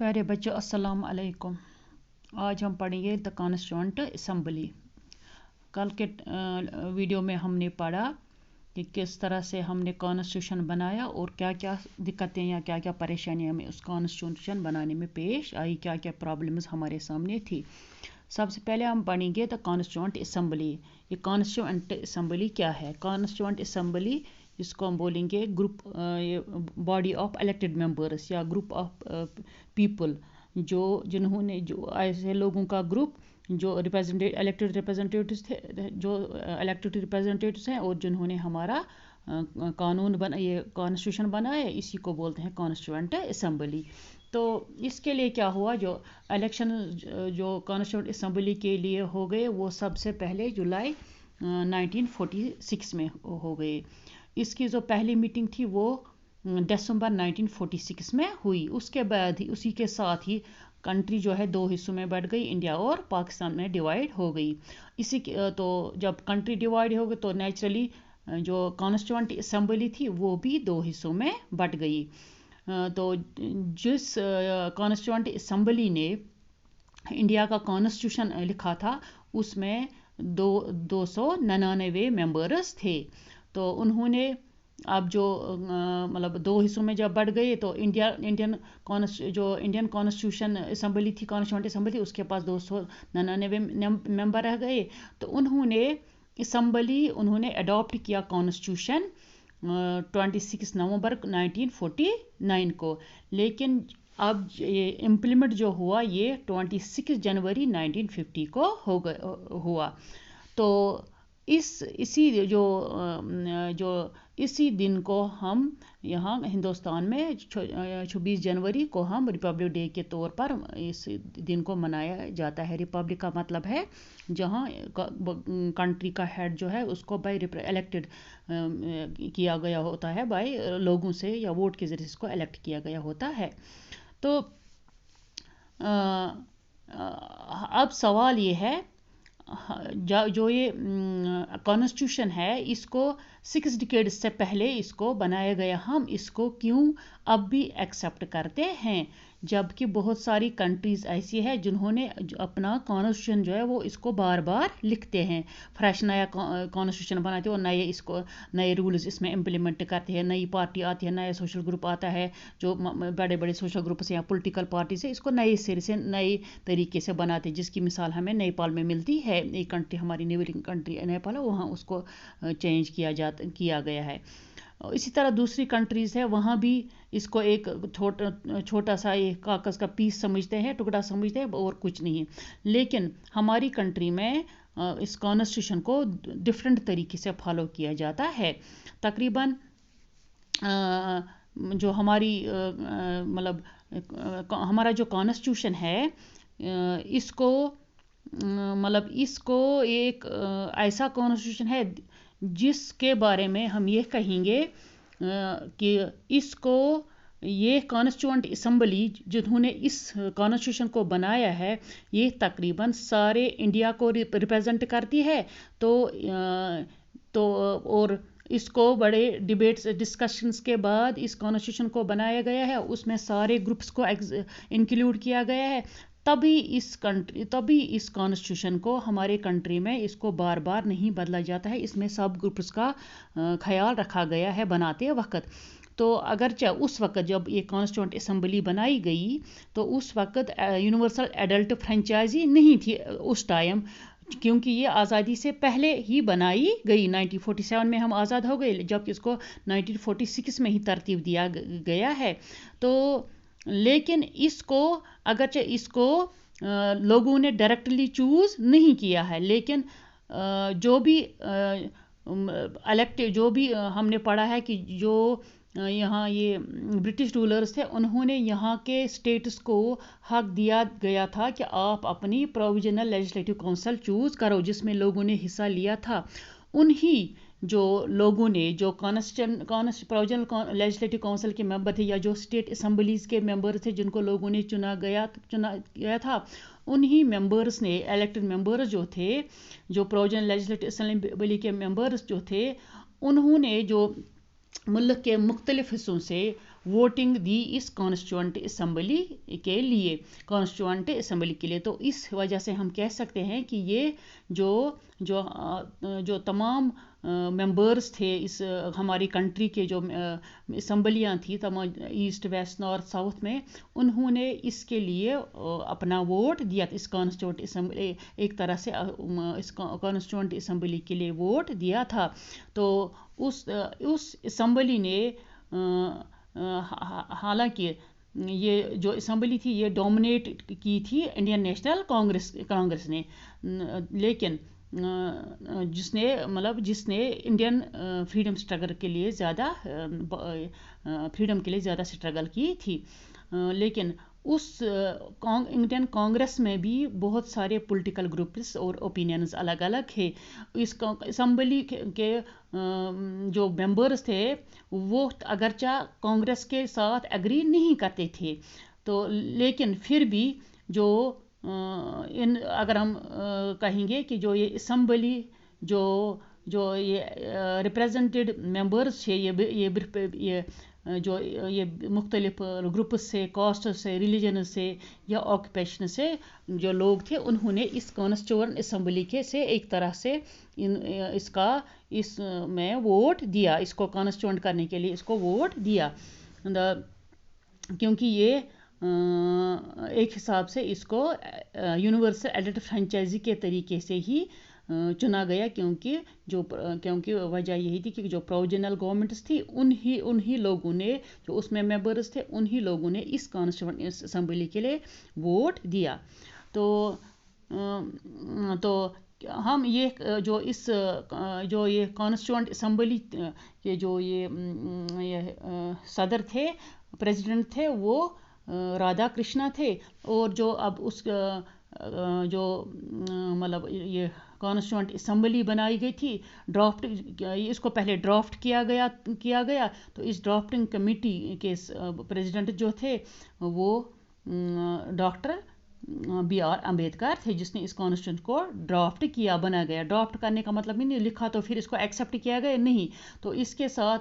प्यारे बच्चों अस्सलाम अलैकुम। आज हम पढ़ेंगे द कॉन्स्टिट्यूएंट असम्बली। कल के वीडियो में हमने पढ़ा कि किस तरह से हमने कॉन्स्टिट्यूशन बनाया और क्या क्या दिक्कतें या क्या क्या परेशानियां हमें उस कॉन्स्टिट्यूशन बनाने में पेश आई, क्या क्या प्रॉब्लम्स हमारे सामने थी। सबसे पहले हम पढ़ेंगे द कॉन्स्टिट्यूएंट असम्बली। ये कॉन्स्टिट्यूएंट असम्बली क्या है? कॉन्स्टिट्यूएंट असम्बली इसको हम बोलेंगे group body of elected members या ग्रुप ऑफ पीपल, जिन्होंने जो ऐसे लोगों का ग्रुप जो इलेक्टेड रिप्रेजेंटेटिव्स थे, जो इलेक्टेड रिप्रेजेंटेटिव्स हैं और जिन्होंने हमारा ये कॉन्स्टिट्यूशन बनाया, इसी को बोलते हैं कॉन्स्टिट्यूएंट असम्बली। तो इसके लिए क्या हुआ, जो इलेक्शन जो कॉन्स्टिट्यूएंट असम्बली के लिए हो गए वो सबसे पहले जुलाई 1946 में हो गए। इसकी जो पहली मीटिंग थी वो दिसंबर 1946 में हुई। उसके बाद ही उसी के साथ ही कंट्री जो है दो हिस्सों में बढ़ गई, इंडिया और पाकिस्तान में डिवाइड हो गई। तो जब कंट्री डिवाइड हो गई तो नेचुरली जो कॉन्स्टिट्यूएंट असम्बली थी वो भी दो हिस्सों में बट गई। तो जिस कॉन्स्टिट्यूएंट असम्बली ने इंडिया का कॉन्स्टिट्यूशन लिखा था उसमें 299 मेंबर्स थे। तो उन्होंने अब जो मतलब दो हिस्सों में जब बढ़ गए तो इंडियन कॉन्स्टिट्यूशन असम्बली थी, कॉन्स्टिट्यूएंट असम्बली, उसके पास 299 मेंबर रह गए। तो उन्होंने अडॉप्ट किया कॉन्स्टिट्यूशन 26 नवंबर 1949 को। लेकिन अब ये इम्प्लीमेंट जो हुआ ये 26 जनवरी 1950 को हुआ। तो इसी दिन को हम यहाँ हिंदुस्तान में 26 जनवरी को हम रिपब्लिक डे के तौर पर इस दिन को मनाया जाता है। रिपब्लिक का मतलब है जहाँ कंट्री का हेड जो है उसको बाय इलेक्टेड किया गया होता है, बाय लोगों से या वोट के जरिए इसको इलेक्ट किया गया होता है। तो अब सवाल ये है, जो ये कॉन्स्टिट्यूशन है इसको 6 डिकेड से पहले इसको बनाया गया, हम इसको क्यों अब भी एक्सेप्ट करते हैं, जबकि बहुत सारी कंट्रीज़ ऐसी है जिन्होंने अपना कॉन्स्टिट्यूशन जो है वो इसको बार बार लिखते हैं, फ्रेश नया कॉन्स्टिट्यूशन बनाते हैं और नए रूल्स इसमें इम्प्लीमेंट करते हैं। नई पार्टी आती है, नया सोशल ग्रुप आता है, जो बड़े बड़े सोशल ग्रुप से या पॉलिटिकल पार्टी से इसको नए सिरे से नए तरीके से बनाते हैं, जिसकी मिसाल हमें नेपाल में मिलती है। एक कंट्री हमारी नेबरिंग कंट्री नेपाल है, वहाँ उसको चेंज किया गया है। इसी तरह दूसरी कंट्रीज़ है, वहाँ भी इसको एक छोटा सा एक कागज़ का पीस समझते हैं, टुकड़ा समझते हैं और कुछ नहीं। लेकिन हमारी कंट्री में इस कॉन्स्टिट्यूशन को डिफरेंट तरीके से फॉलो किया जाता है। तकरीबन जो हमारी मतलब हमारा जो कॉन्स्टिट्यूशन है इसको एक ऐसा कॉन्स्टिट्यूशन है जिसके बारे में हम ये कहेंगे कि ये कॉन्स्टिट्यूएंट असम्बली जिन्होंने इस कॉन्स्टिट्यूशन को बनाया है ये तकरीबन सारे इंडिया को रिप्रेजेंट करती है। तो और इसको बड़े डिबेट्स डिस्कशंस के बाद इस कॉन्स्टिट्यूशन को बनाया गया है, उसमें सारे ग्रुप्स को इंक्लूड किया गया है। तभी इस कॉन्स्टिट्यूशन को हमारे कंट्री में इसको बार बार नहीं बदला जाता है, इसमें सब ग्रुप्स का ख्याल रखा गया है बनाते वक्त। तो अगरचे उस वक्त जब ये कॉन्स्टिट्यूएंट असम्बली बनाई गई तो उस वक्त यूनिवर्सल एडल्ट फ्रेंचाइजी नहीं थी उस टाइम, क्योंकि ये आज़ादी से पहले ही बनाई गई। 1947 में हम आज़ाद हो गए, जबकि इसको 1946 में ही तरतीब दिया गया है। तो लेकिन अगरचे इसको लोगों ने डायरेक्टली चूज़ नहीं किया है, लेकिन जो भी हमने पढ़ा है कि जो यहाँ ये ब्रिटिश रूलर्स थे उन्होंने यहाँ के स्टेट्स को हक दिया गया था कि आप अपनी प्रोविजनल लेजिस्लेटिव काउंसिल चूज़ करो, जिसमें लोगों ने हिस्सा लिया था। उन्हीं जो लोगों ने जो प्रोविजनल लेजिस्लेटिव काउंसिल के मेंबर थे या जो स्टेट असम्बलीज़ के मेंबर थे जिनको लोगों ने चुना गया था, उन्हीं मेंबर्स ने इलेक्टेड मेंबर्स जो थे, जो प्रोविजनल लेजिस्लेटिव असम्बली के मेंबर्स जो थे, उन्होंने जो मुल्क के मुख्तलिफ हिस्सों से वोटिंग दी इस कॉन्स्टिट्यूएंट असम्बली के लिए तो इस वजह से हम कह सकते हैं कि ये जो तमाम मेंबर्स थे इस हमारी कंट्री के जो असम्बलियाँ थी तमाम ईस्ट वेस्ट नॉर्थ साउथ में, उन्होंने इसके लिए अपना वोट दिया। इस कॉन्स्टिट्यूएंट असम्बली एक तरह से इस कॉन्स्टिट्यूएंट असम्बली के लिए वोट दिया था। तो उस असम्बली ने हालांकि ये जो असम्बली थी ये डोमिनेट की थी इंडियन नेशनल कांग्रेस ने, लेकिन जिसने इंडियन फ्रीडम स्ट्रगल के लिए ज़्यादा स्ट्रगल की थी। लेकिन उस इंडियन कांग्रेस में भी बहुत सारे पॉलिटिकल ग्रुप्स और ओपिनियंस अलग अलग है। इस असम्बली के जो मेंबर्स थे वो अगरचा कांग्रेस के साथ एग्री नहीं करते थे, तो लेकिन फिर भी जो अगर हम कहेंगे कि जो ये असम्बली जो ये रिप्रेजेंटेड मेंबर्स थे, ये जो ये मुख्तलिफ ग्रुप्स से, कास्ट से, रिलीजन से या ऑक्यूपेशन से जो लोग थे, उन्होंने इस कॉन्स्टिट्यूएंट असम्बली के से एक तरह से इसमें वोट दिया, इसको कॉन्स्टिट्यूएंट करने के लिए इसको वोट दिया, क्योंकि ये एक हिसाब से इसको यूनिवर्सल एडेड फ्रेंचाइजी के तरीके से ही चुना गया, क्योंकि वजह यही थी कि जो प्रोविजनल गवर्नमेंट्स थी उन्हीं लोगों ने, जो उसमें मेंबर्स थे, उन्हीं लोगों ने इस कॉन्स्टिट्यूएंट असम्बली के लिए वोट दिया। तो हम ये कॉन्स्टिट्यूएंट असम्बली के जो ये सदर थे, प्रेसिडेंट थे, वो राधा कृष्णा थे। और जो अब उस जो मतलब ये कॉन्स्टिट्यूएंट असम्बली बनाई गई थी, इसको पहले ड्राफ्ट किया गया। तो इस ड्राफ्टिंग कमेटी के प्रेसिडेंट जो थे वो डॉक्टर BR अम्बेडकर थे, जिसने इस कॉन्स्टिट्यूशन को ड्राफ्ट किया, बना गया। ड्राफ्ट करने का मतलब ही नहीं लिखा तो फिर इसको एक्सेप्ट किया गया, नहीं। तो इसके साथ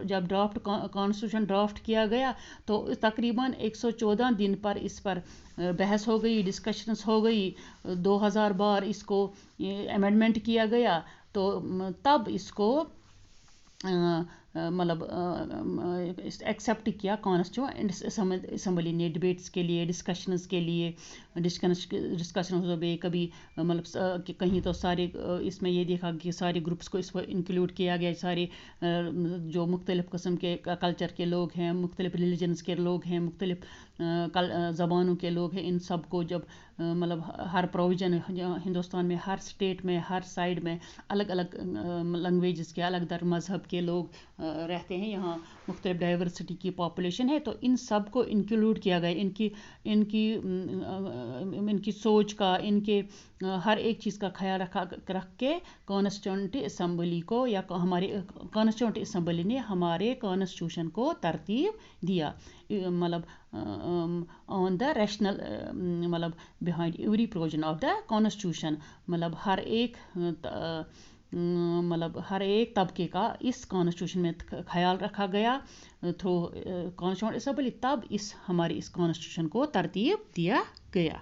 जब कॉन्स्टिट्यूशन ड्राफ्ट किया गया तो तकरीबन 114 दिन पर इस पर बहस हो गई, डिस्कशंस हो गई, 2000 बार इसको अमेंडमेंट किया गया। तो तब इसको मतलब एक्सेप्ट किया कॉन्स्टिट्यूएंट असम्बली ने, डिबेट्स के लिए, डिस्कशंस के लिए। डिस्कशन हो गए कभी, मतलब कहीं तो सारे इसमें ये देखा कि सारे ग्रुप्स को इसमें इंक्लूड किया गया, सारे जो मुख्तलिफ किस्म के कल्चर के लोग हैं, मुख्तलिफ रिलीजन्स के लोग हैं, मुख्तलिफ ज़बानों के लोग हैं, इन सब को जब मतलब हर प्रोविज़न हिंदुस्तान में, हर स्टेट में, हर साइड में अलग अलग लैंग्वेजेस के, अलग दर मज़हब के लोग रहते हैं, यहाँ मुख्तलिफ डाइवर्सिटी की पॉपुलेशन है। तो इन सब को इंक्लूड किया गया, इनकी सोच का, इनके हर एक चीज़ का ख्याल रख के कॉन्स्टिट्यूएंट असम्बली को, या हमारे कॉन्स्टिट्यूएंट असम्बली ने हमारे कॉन्स्टिट्यूशन को तरतीब दिया, मतलब ऑन द रैशनल, मतलब behind every provision of the constitution, मतलब हर एक तबके का इस कॉन्स्टिट्यूशन में ख्याल रखा गया थ्रू कॉन्स्टिट्यूएंट असम्बली। तब हमारे इस कॉन्स्टिट्यूशन को तरतीब दिया गया।